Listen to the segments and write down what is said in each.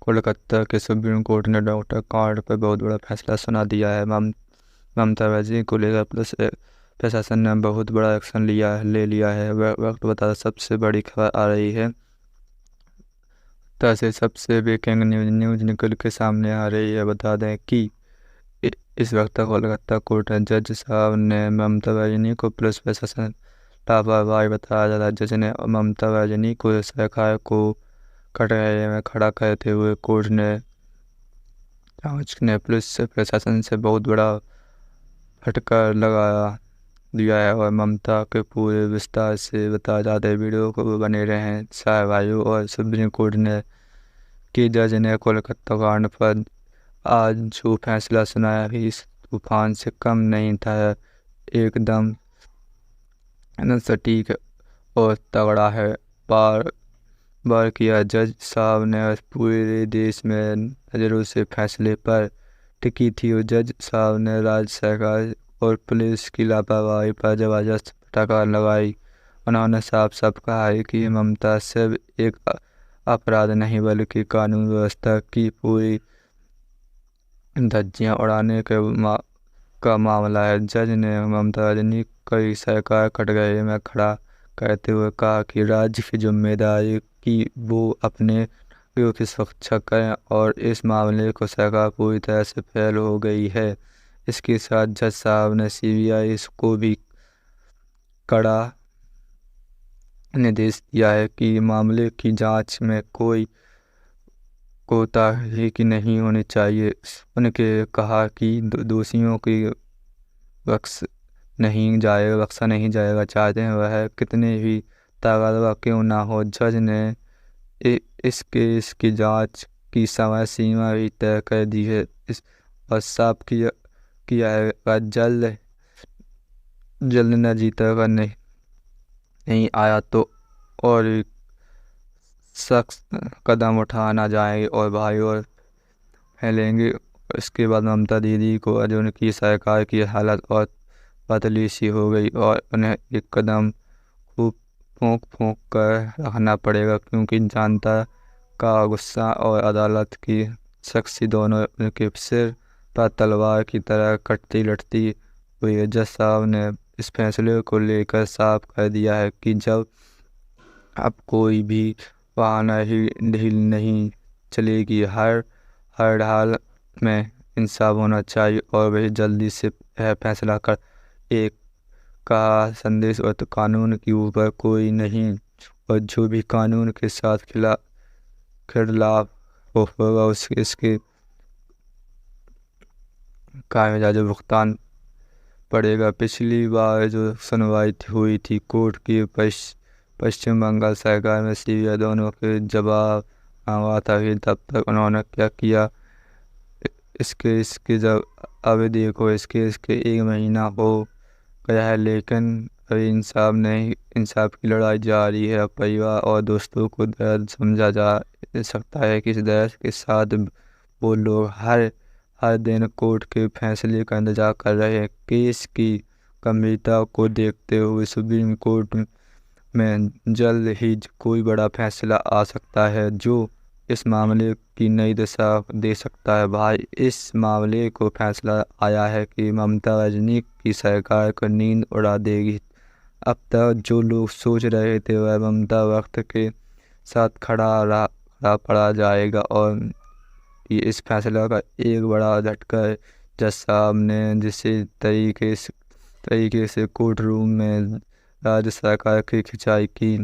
کولکتہ کے supreme court نے doctor کانڈ پر بہت بڑا فیصلہ سنا دیا ہے۔ ممتا بنرجی کو لے کر پولیس پرشاسن نے بہت بڑا ایکشن لے لیا ہے۔ وقت بتا سب سے بڑی خبر آ رہی ہے سے سب سے بریکنگ نیوز نکل کے سامنے آ رہی ہے۔ بتا دیں کہ اس وقت کولکتہ کورٹ جج صاحب نے ممتا بنرجی کو پولیس پرشاسن لاپرواہی بتایا جاتا ہے۔ جج نے ممتا بنرجی کو سرکار کو کٹہرے میں کھڑا کرتے ہوئے کورٹ نے پولیس پرشاسن سے بہت بڑا پھٹکار لگا دیا ہے اور ممتا کے پورے وستار سے بتایا جاتا ہے۔ ویڈیو کو بنے رہیں بھائیوں۔ اور سپریم کورٹ کے جج نے کولکتہ کانڈ پر آج جو فیصلہ سنایا ہے اس طوفان سے کم نہیں تھا، ایک دم سٹیک اور تگڑا ہے۔ بار کیا جج صاحب نے پورے دیش میں نظروں سے فیصلے پر ٹکی تھی۔ جج صاحب نے راجیہ سرکار اور پولیس کی لاپرواہی پر زبردست پھٹکار لگائی۔ انہوں نے صاف کہا کہ ممتا صرف ایک اپرادھی نہیں بلکہ قانون ویوستھا کی پوری دھجیاں اڑانے کا معاملہ ہے۔ جج نے ممتا بنرجی کی سرکار کٹہرے میں کھڑا کرتے ہوئے کہا کہ راجیہ کی ذمہ داری ہے کہ وہ اپنے ناگرکوں کی رکشا کرے اور اس معاملے کی سرکار پوری طرح سے فیل ہو گئی ہے۔ اس کے ساتھ جج صاحب نے CBI کو بھی کڑا निर्देश दिया है कि मामले की जांच में कोई कोताही नहीं होनी चाहिए। उन्होंने कहा कि दोषियों की बख्शा नहीं जाएगा, चाहे वह कितने भी ताकतवर क्यों ना हो। जज ने इस केस की जांच की समय सीमा भी तय कर दी है और साफ किया है कि जल्द नतीजा नहीं आया तो और सख्त कदम उठाना जाएंगे और भाई और फैलेंगे। इसके बाद ममता दीदी को आज उनकी सरकार की हालत और पतली सी हो गई और उन्हें एक कदम खूब फूंक कर रखना पड़ेगा, क्योंकि जनता का गुस्सा और अदालत की सख्ती दोनों उनके सिर पर तलवार की तरह कटती लटती हुई है। जज साहब ने इस फैसले को लेकर साफ कर दिया है कि अब कोई भी बहाना ही ढील नहीं चलेगी। हर हाल में इंसाफ होना चाहिए और वही जल्दी से यह फैसला कर एक का संदेश और तो कानून के ऊपर कोई नहीं और जो भी कानून के साथ खिलाफ होगा इसके कायजा जो भुगतान पड़ेगा। पिछली बार जो सुनवाई हुई थी कोर्ट की पश्चिम बंगाल सरकार में CBI दोनों के जवाब मांगा था, तब तक उन्होंने क्या किया इसके जब अब देखो इसके 1 महीना हो गया है, लेकिन अभी इंसाफ की लड़ाई जारी है। परिवार और दोस्तों को दर्द समझा जा सकता है कि इस दर्द के साथ वो लोग हर दिन कोर्ट के फैसले का इंतजार कर रहे हैं। केस की गंभीरता को देखते हुए सुप्रीम कोर्ट में जल्द ही कोई बड़ा फैसला आ सकता है जो इस मामले की नई दिशा दे सकता है। भाई इस मामले को फैसला आया है कि ममता बंरजनी की सरकार को नींद उड़ा देगी। अब तक जो लोग सोच रहे थे वह ममता वक्त के साथ खड़ा पड़ा जाएगा और ये इस फैसला का एक बड़ा झटका है। जज साहब ने जिस तरीके से कोर्ट रूम में राज्य सरकार की खिंचाई की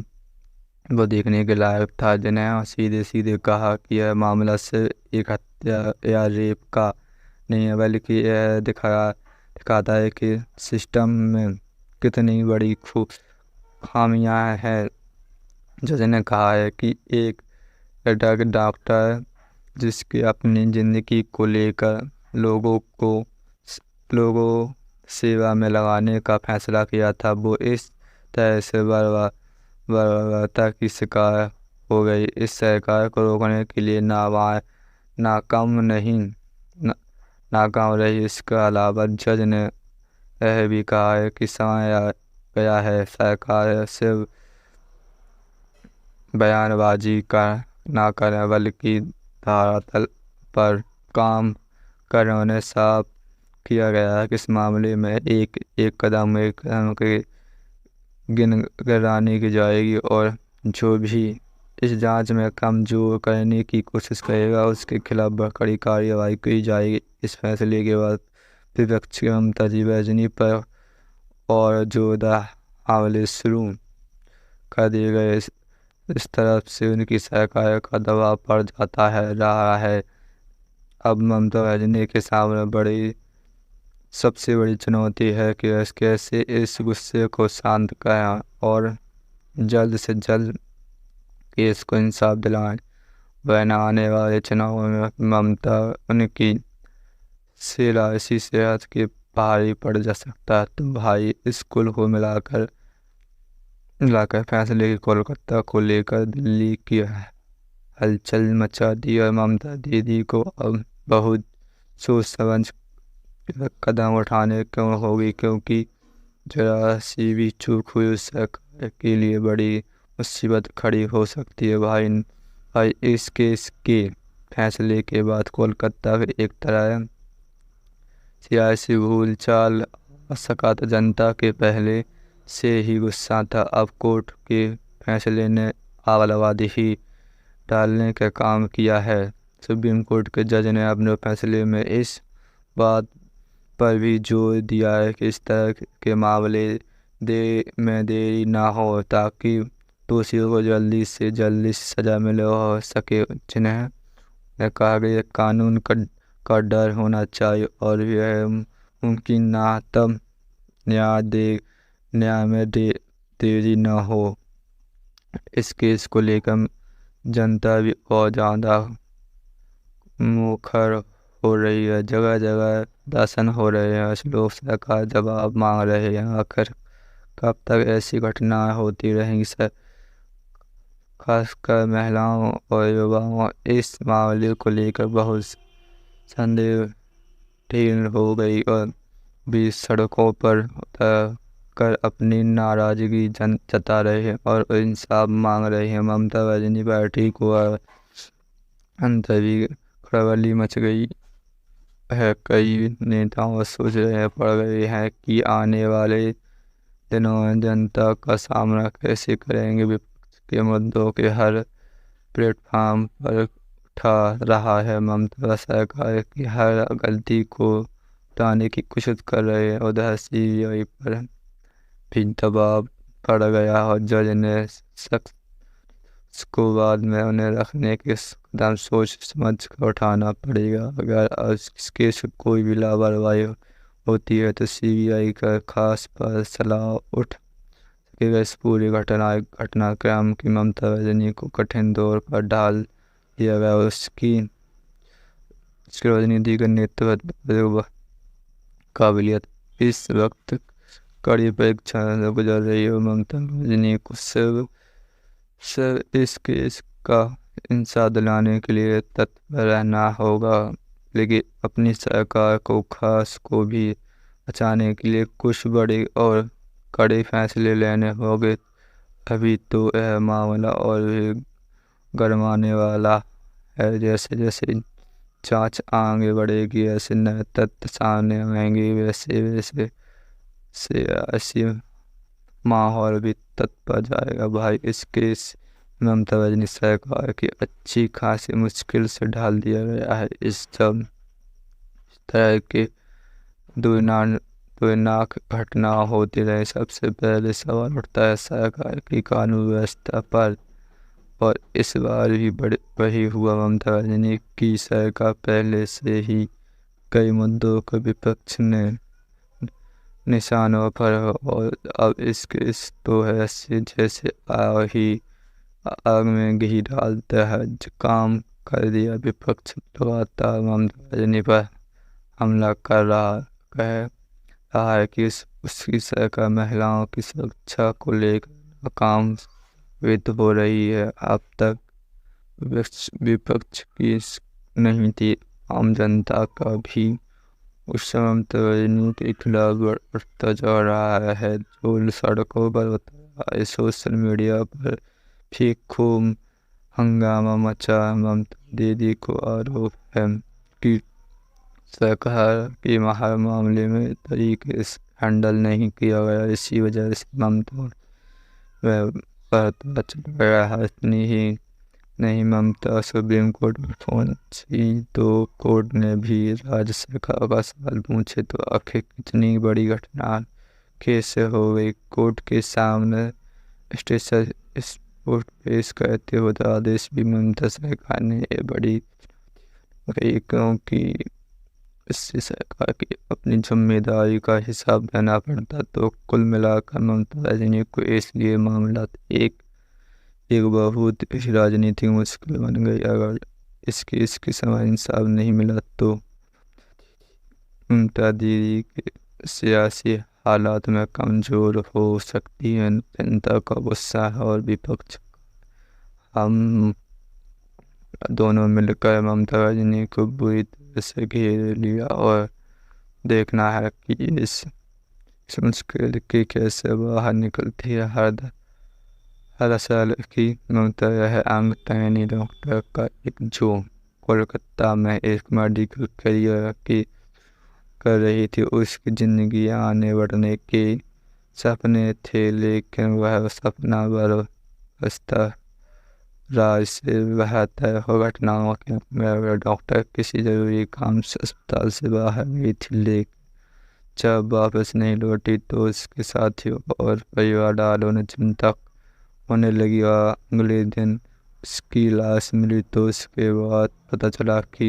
वो देखने के लायक था। जिन्हें सीधे कहा कि यह मामला सिर्फ एक हत्या या रेप का नहीं है, बल्कि यह दिखाता है कि सिस्टम में कितनी बड़ी खामियां हैं। जज ने कहा है कि एक डॉक्टर जिसकी अपनी जिंदगी को लेकर लोगों सेवा में लगाने का फैसला किया था, वो इस तरह से बर्बरता की शिकार हो गई। इस सरकार को रोकने के लिए नाकाम रही। इसके अलावा जज ने यह भी कहा है कि समय आ गया है सरकार सिर्फ बयानबाजी ना करे बल्कि धरातल पर काम कर उन्हें साफ किया गया है कि इस मामले में एक कदम के गिरानी की जाएगी और जो भी इस जांच में कमजोर करने की कोशिश करेगा उसके खिलाफ कड़ी कार्रवाई की जाएगी। इस फैसले के बाद विपक्ष की ममता बनर्जी पर और जोरदार हमले शुरू कर दिए गए। इस तरफ से उनकी सरकार का दबाव पड़ जाता है रहा है। अब ममता बनर्जी के सामने सबसे बड़ी चुनौती है कि कैसे इस गुस्से को शांत करें और जल्द से जल्द केस को इंसाफ दिलाएं, वरना आने वाले चुनावों में ममता उनकी सियासी सेहत के भारी पड़ जा सकता है। तो भाई स्कूल को मिलाकर फैसले की कोलकाता को लेकर दिल्ली की हलचल मचा दी और ममता दीदी को अब बहुत सोच समझ कदम उठाने क्यों होगी, क्योंकि जरा सी भी चूक हुई उस सरकार के लिए बड़ी मुसीबत खड़ी हो सकती है। भाई इस केस के फैसले के बाद कोलकाता में एक तरह सियासी भूल चाल आ सका था। जनता के पहले से ही गुस्सा था, अब कोर्ट के फैसले ने आग लगा ही डालने का काम किया है। सुप्रीम कोर्ट के जज ने अपने फैसले में इस बात पर भी जोर दिया है कि इस तरह के मामले में देरी ना हो ताकि दोषियों को जल्दी से सजा मिले हो सके। जिन्हें कहा गया कानून का डर होना चाहिए और यह मुमकिन ना तब न्याय में देरी न हो। इस केस को लेकर जनता भी और ज़्यादा मुखर हो रही है। जगह जगह प्रदर्शन हो रहे हैं, लोग सरकार जवाब मांग रहे हैं। आखिर कब तक ऐसी घटनाएं होती रहेंगी? खासकर महिलाओं और युवाओं इस मामले को लेकर बहुत संदेह ढील हो गई और भी सड़कों पर कर अपनी नाराजगी जता रहे हैं और इंसाफ मांग रहे हैं। ममता बनर्जी पार्टी को अंतरी खलबली मच गई है। कई नेताओं सोच रहे पड़ गए हैं कि आने वाले दिनों में जनता का सामना कैसे करेंगे। विपक्ष के मुद्दों के हर प्लेटफॉर्म पर उठा रहा है। ममता सरकार की हर गलती को हटाने की कोशिश कर रहे हैं। उधर सीबीआई पर भी दबाव पड़ गया और जज ने शख्स को बाद में उन्हें रखने के कदम सोच समझ कर उठाना पड़ेगा। अगर इस केस कोई भी लापरवाही होती है तो सीबीआई का खास पर सलाह उठ सकेगा। इस पूरी घटनाक्रम की ममता बनर्जी को कठिन दौर पर डाल दिया गया। उसकी राजनीति का नेतृत्व काबिलियत इस वक्त कड़ी परीक्षा से गुजर रही है। ममता बनर्जी को सिर्फ इस केस का इंसाफ दिलाने के लिए तत्पर रहना होगा, लेकिन अपनी सरकार को को भी बचाने के लिए कुछ बड़े और कड़े फैसले लेने होंगे। अभी तो यह मामला और भी गरमाने वाला है। जैसे जैसे जांच आगे बढ़ेगी, ऐसे नए तथ्य सामने आएंगे, वैसे सियासी माहौल भी तत्पर जाएगा। भाई इस केस ममता बनर्जी सरकार की अच्छी खासी मुश्किल से ढाल दिया गया है। इस तरह के दुर्नाक घटना होती रहे, सबसे पहले सवाल उठता है सरकार की कानून व्यवस्था पर। और इस बार भी वही हुआ। ममता बनर्जी की सरकार पहले से ही कई मुद्दों को विपक्ष ने निशानों पर और अब इस केस तो ऐसे जैसे आग में घी डालता है काम कर दिया। विपक्ष लगातार ममता बनर्जी पर हमला कर रहा है कि उसकी सरकार महिलाओं की सुरक्षा को लेकर नाकाम साबित हो रही है। अब तक विपक्ष की नहीं थी, आम जनता का भी उस ममता बनर्जी के खिलाफ बढ़ता जा रहा है। जो सड़कों पर सोशल मीडिया पर भी खूब हंगामा मचा। ममता दीदी को आरोप है कि सरकार के हर मामले में तरीके से हैंडल नहीं किया गया, इसी वजह से ममता पर चल गया है। इतनी ही नहीं, ममता सुप्रीम कोर्ट में पहुंची तो कोर्ट ने भी राज्य सरकार का सवाल पूछे तो आखिर कितनी बड़ी घटना कैसे हो गई। कोर्ट के सामने स्टेशन रिपोर्ट पेश करते हुए आदेश भी ममता सरकार ने ये बड़ी गई, क्योंकि इससे सरकार की अपनी जिम्मेदारी का हिसाब देना पड़ता। तो कुल मिलाकर ममता राजनी को इसलिए मामला एक बहुत ही राजनीतिक मुश्किल बन गई। अगर इसके समय इंसाफ नहीं मिला तो ममता दीदी के सियासी हालात में कमजोर हो सकती है। जनता का गुस्सा है और विपक्ष हम दोनों मिलकर ममता राजनी को बुरी तरह से घेर लिया और देखना है कि इस मुश्किल की कैसे बाहर निकलती है। हर साल की ममता यह अंगतैनी डॉक्टर का एक जो कोलकाता में एक मेडिकल करियर की कर रही थी। उसकी जिंदगी आने बढ़ने के सपने थे, लेकिन वह सपना बरसता राज से बेहतर हो। घटनाओं के डॉक्टर किसी जरूरी काम से अस्पताल से बाहर गई थी, लेकिन जब वापस नहीं लौटी तो उसके साथियों और परिवार वालों ने चिंता होने लगी। और अगले दिन उसकी लाश मिली तो उसके बाद पता चला कि